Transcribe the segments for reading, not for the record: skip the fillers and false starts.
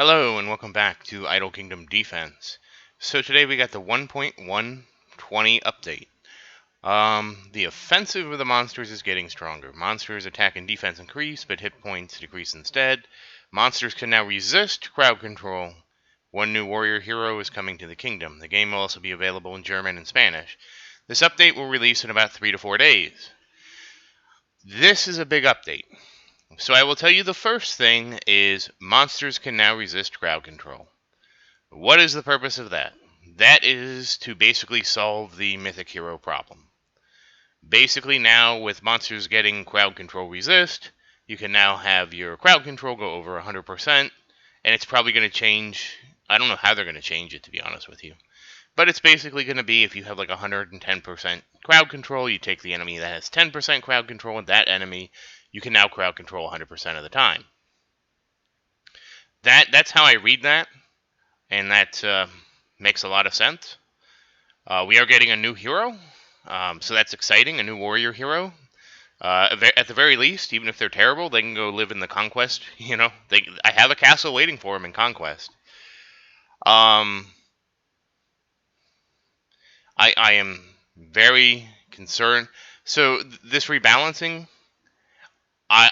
Hello and welcome back to Idle Kingdom Defense. So today we got the 1.120 update. The offensive of the monsters is getting stronger. Monsters attack and defense increase, but hit points decrease instead. Monsters can now resist crowd control. One new warrior hero is coming to the kingdom. The game will also be available in German and Spanish. This update will release in about 3 to 4 days. This is a big update. So I will tell you the first thing is monsters can now resist crowd control. What is the purpose of that? That is to basically solve the Mythic Hero problem. Basically now with monsters getting crowd control resist, you can now have your crowd control go over 100%, and it's probably going to change. I don't know how they're going to change it, to be honest with you. But it's basically going to be if you have like 110% crowd control, you take the enemy that has 10% crowd control, and that enemy you can now crowd control 100% of the time. That's how I read that, and that makes a lot of sense. We are getting a new hero, so that's exciting, a new warrior hero. At the very least, even if they're terrible, they can go live in the Conquest. I have a castle waiting for them in Conquest. I am very concerned. So this rebalancing,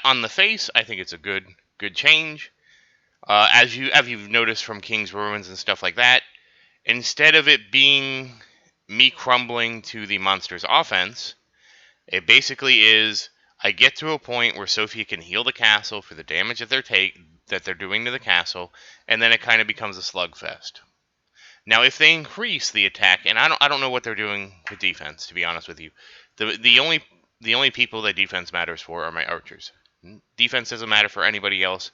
on the face, I think it's a good change. As you've noticed from King's Ruins and stuff like that, instead of it being me crumbling to the monster's offense, it basically is I get to a point where Sophia can heal the castle for the damage that they're doing to the castle, and then it kind of becomes a slugfest. Now, if they increase the attack, and I don't know what they're doing with defense, to be honest with you, the only people that defense matters for are my archers. Defense doesn't matter for anybody else.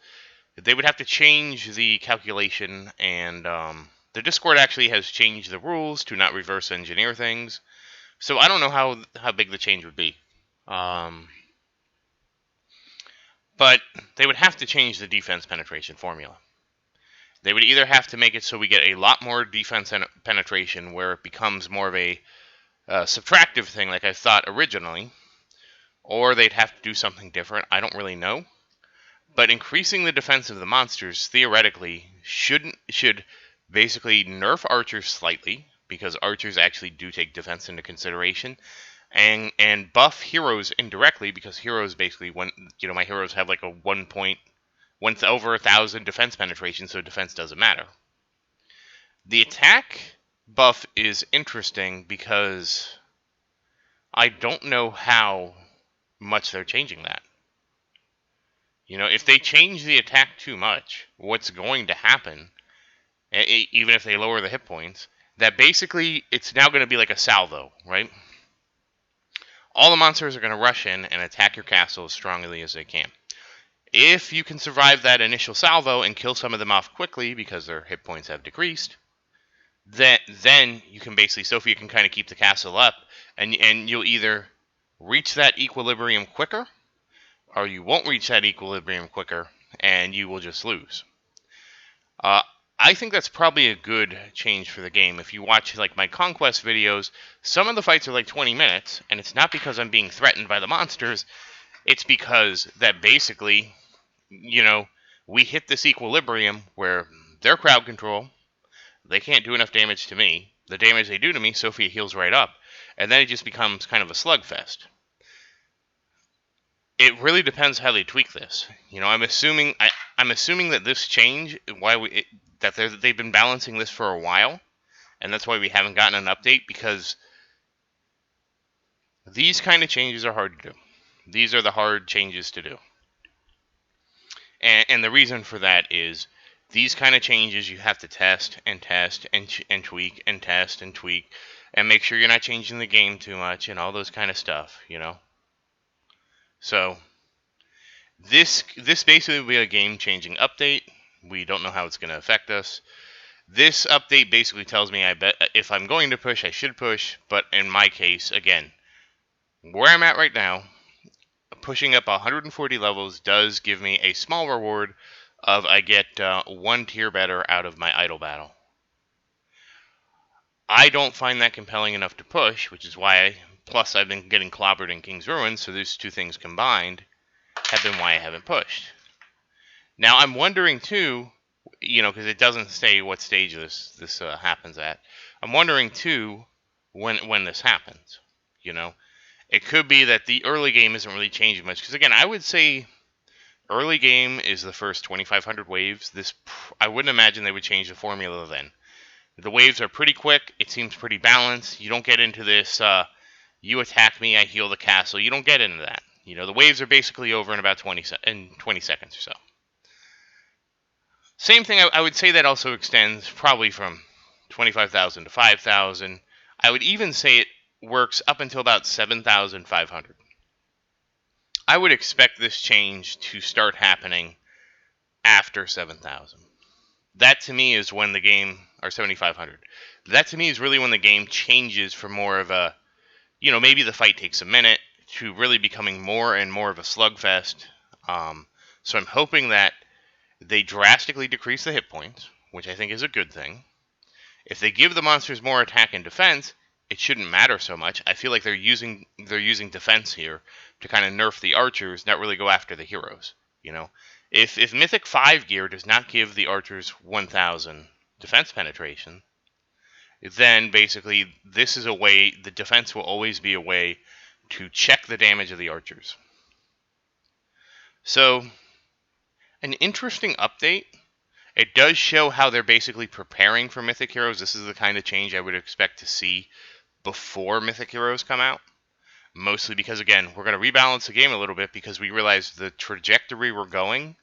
They would have to change the calculation, and the Discord actually has changed the rules to not reverse engineer things. So I don't know how big the change would be. But they would have to change the defense penetration formula. They would either have to make it so we get a lot more defense penetration where it becomes more of a subtractive thing like I thought originally, or they'd have to do something different. I don't really know. But increasing the defense of the monsters theoretically should basically nerf archers slightly, because archers actually do take defense into consideration, and buff heroes indirectly, because heroes basically, when my heroes have like a 1 over 1,000 defense penetration, so defense doesn't matter. The attack buff is interesting because I don't know how much they're changing that. If they change the attack too much, what's going to happen, even if they lower the hit points, that basically it's now going to be like a salvo, right? All the monsters are going to rush in and attack your castle as strongly as they can. If you can survive that initial salvo and kill some of them off quickly because their hit points have decreased, then you can basically, Sophia can kind of keep the castle up, and you'll either reach that equilibrium quicker, or you won't reach that equilibrium quicker, and you will just lose. I think that's probably a good change for the game. If you watch like my Conquest videos, some of the fights are like 20 minutes, and it's not because I'm being threatened by the monsters. It's because that basically, we hit this equilibrium where their crowd control, they can't do enough damage to me. The damage they do to me, Sophia heals right up, and then it just becomes kind of a slugfest. It really depends how they tweak this. I'm assuming that this change, that they've been balancing this for a while, and that's why we haven't gotten an update, because these kind of changes are hard to do. These are the hard changes to do. And the reason for that is these kind of changes you have to test and tweak and test and tweak and make sure you're not changing the game too much and all those kind of stuff, So this basically will be a game-changing update. We don't know how it's going to affect us. This update basically tells me I bet if I'm going to push, I should push. But in my case, again, where I'm at right now, pushing up 140 levels does give me a small reward of I get 1 tier better out of my idle battle. I don't find that compelling enough to push, which is why, plus I've been getting clobbered in King's Ruins, so these two things combined have been why I haven't pushed. Now I'm wondering too, because it doesn't say what stage this happens at. I'm wondering too when this happens. You know, it could be that the early game isn't really changing much. Because again, I would say early game is the first 2,500 waves. I wouldn't imagine they would change the formula then. The waves are pretty quick. It seems pretty balanced. You don't get into this. You attack me, I heal the castle. You don't get into that. The waves are basically over in about 20 seconds or so. Same thing, I would say that also extends probably from 25,000 to 5,000. I would even say it works up until about 7,500. I would expect this change to start happening after 7,000. That to me is when the game, or 7,500. That to me is really when the game changes from more of a, maybe the fight takes a minute to really becoming more and more of a slugfest. So I'm hoping that they drastically decrease the hit points, which I think is a good thing. If they give the monsters more attack and defense, it shouldn't matter so much. I feel like they're using defense here to kind of nerf the archers, not really go after the heroes. If Mythic 5 gear does not give the archers 1,000 defense penetration, then basically this is a way, the defense will always be a way to check the damage of the archers. So, an interesting update. It does show how they're basically preparing for Mythic Heroes. This is the kind of change I would expect to see before Mythic Heroes come out. Mostly because, again, we're going to rebalance the game a little bit because we realize the trajectory we're going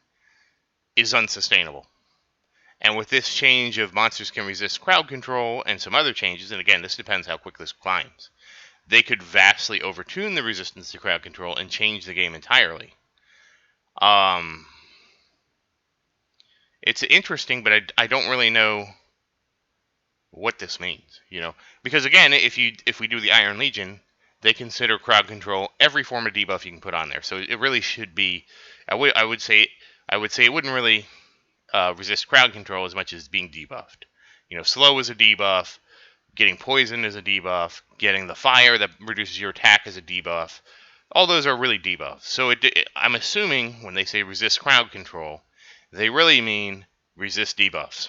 is unsustainable. And with this change of monsters can resist crowd control and some other changes, and again, this depends how quick this climbs, they could vastly overtune the resistance to crowd control and change the game entirely. It's interesting, but I don't really know what this means, because again, if we do the Iron Legion, they consider crowd control every form of debuff you can put on there. So it really should be. I would say it wouldn't really resist crowd control as much as being debuffed. Slow is a debuff. Getting poison is a debuff. Getting the fire that reduces your attack is a debuff. All those are really debuffs. So I'm assuming when they say resist crowd control, they really mean resist debuffs.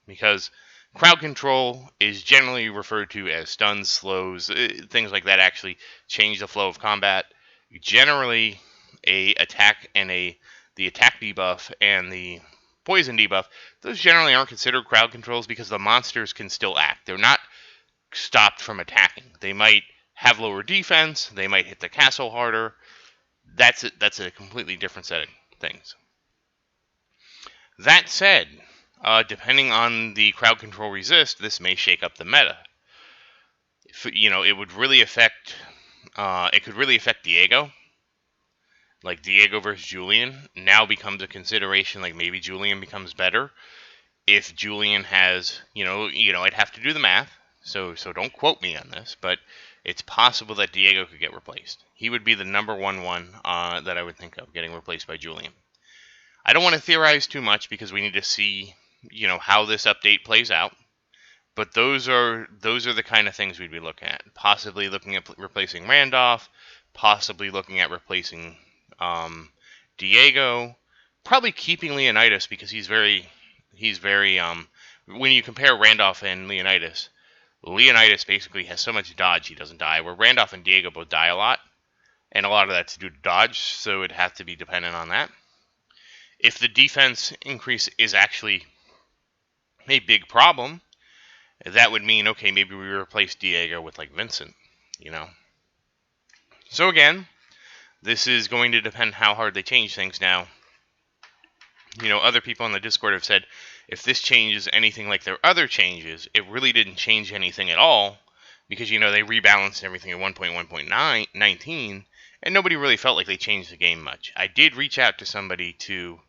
Because crowd control is generally referred to as stuns, slows, things like that actually change the flow of combat. Generally, the attack debuff and the poison debuff, those generally aren't considered crowd controls because the monsters can still act. They're not stopped from attacking. They might have lower defense, they might hit the castle harder. That's a completely different set of things. That said, depending on the crowd control resist, this may shake up the meta. It would really affect. It could really affect Diego. Like Diego versus Julian now becomes a consideration. Like maybe Julian becomes better if Julian has. I'd have to do the math. So don't quote me on this, but it's possible that Diego could get replaced. He would be the number one that I would think of getting replaced by Julian. I don't want to theorize too much because we need to see, how this update plays out. But those are the kind of things we'd be looking at. Possibly looking at replacing Randolph. Possibly looking at replacing Diego. Probably keeping Leonidas because he's very. When you compare Randolph and Leonidas basically has so much dodge he doesn't die. Where Randolph and Diego both die a lot, and a lot of that's due to dodge. So it'd have to be dependent on that. If the defense increase is actually a big problem, that would mean, okay, maybe we replace Diego with, like, Vincent, So again, this is going to depend how hard they change things now. Other people on the Discord have said, if this changes anything like their other changes, it really didn't change anything at all, because, they rebalanced everything at 1.1.19, and nobody really felt like they changed the game much. I did reach out to somebody to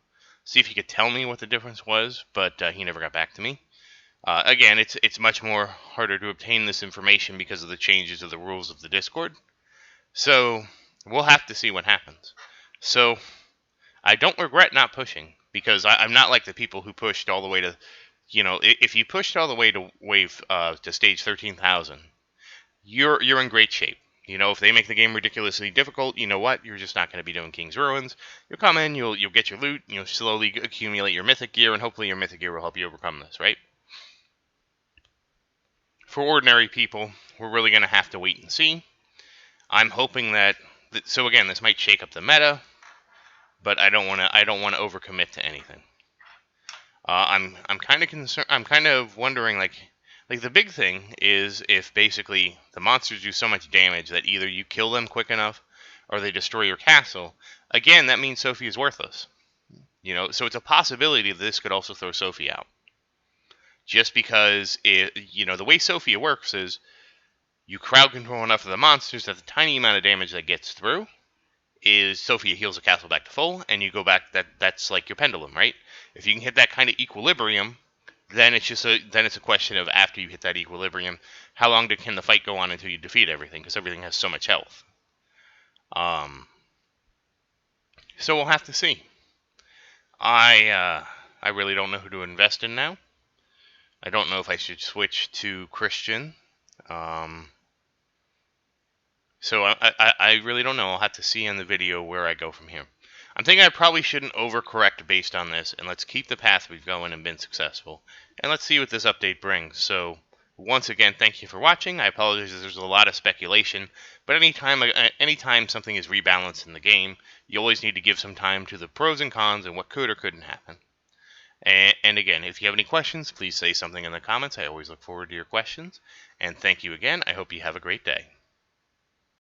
see if he could tell me what the difference was, but he never got back to me. Again, it's much more harder to obtain this information because of the changes of the rules of the Discord. So we'll have to see what happens. So I don't regret not pushing because I'm not like the people who pushed all the way to, if you pushed all the way to wave to stage 13,000, you're in great shape. If they make the game ridiculously difficult, you know what? You're just not going to be doing King's Ruins. You'll come in, you'll get your loot, you'll slowly accumulate your mythic gear, and hopefully your mythic gear will help you overcome this, right? For ordinary people, we're really going to have to wait and see. I'm hoping that. So again, this might shake up the meta, but I don't want to overcommit to anything. I'm kind of concerned. I'm kind of wondering, like the big thing is if basically the monsters do so much damage that either you kill them quick enough or they destroy your castle. Again, that means Sophie is worthless. So it's a possibility that this could also throw Sophie out. Just because the way Sophia works is you crowd control enough of the monsters that the tiny amount of damage that gets through is Sophia heals the castle back to full, and you go back. That's like your pendulum, right? If you can hit that kind of equilibrium, then it's a question of, after you hit that equilibrium, how long can the fight go on until you defeat everything? Because everything has so much health. So we'll have to see. I really don't know who to invest in now. I don't know if I should switch to Christian. So I really don't know. I'll have to see in the video where I go from here. I'm thinking I probably shouldn't overcorrect based on this, and let's keep the path we've going and been successful. And let's see what this update brings. So, once again, thank you for watching. I apologize if there's a lot of speculation, but anytime something is rebalanced in the game, you always need to give some time to the pros and cons and what could or couldn't happen. And again, if you have any questions, please say something in the comments. I always look forward to your questions. And thank you again. I hope you have a great day.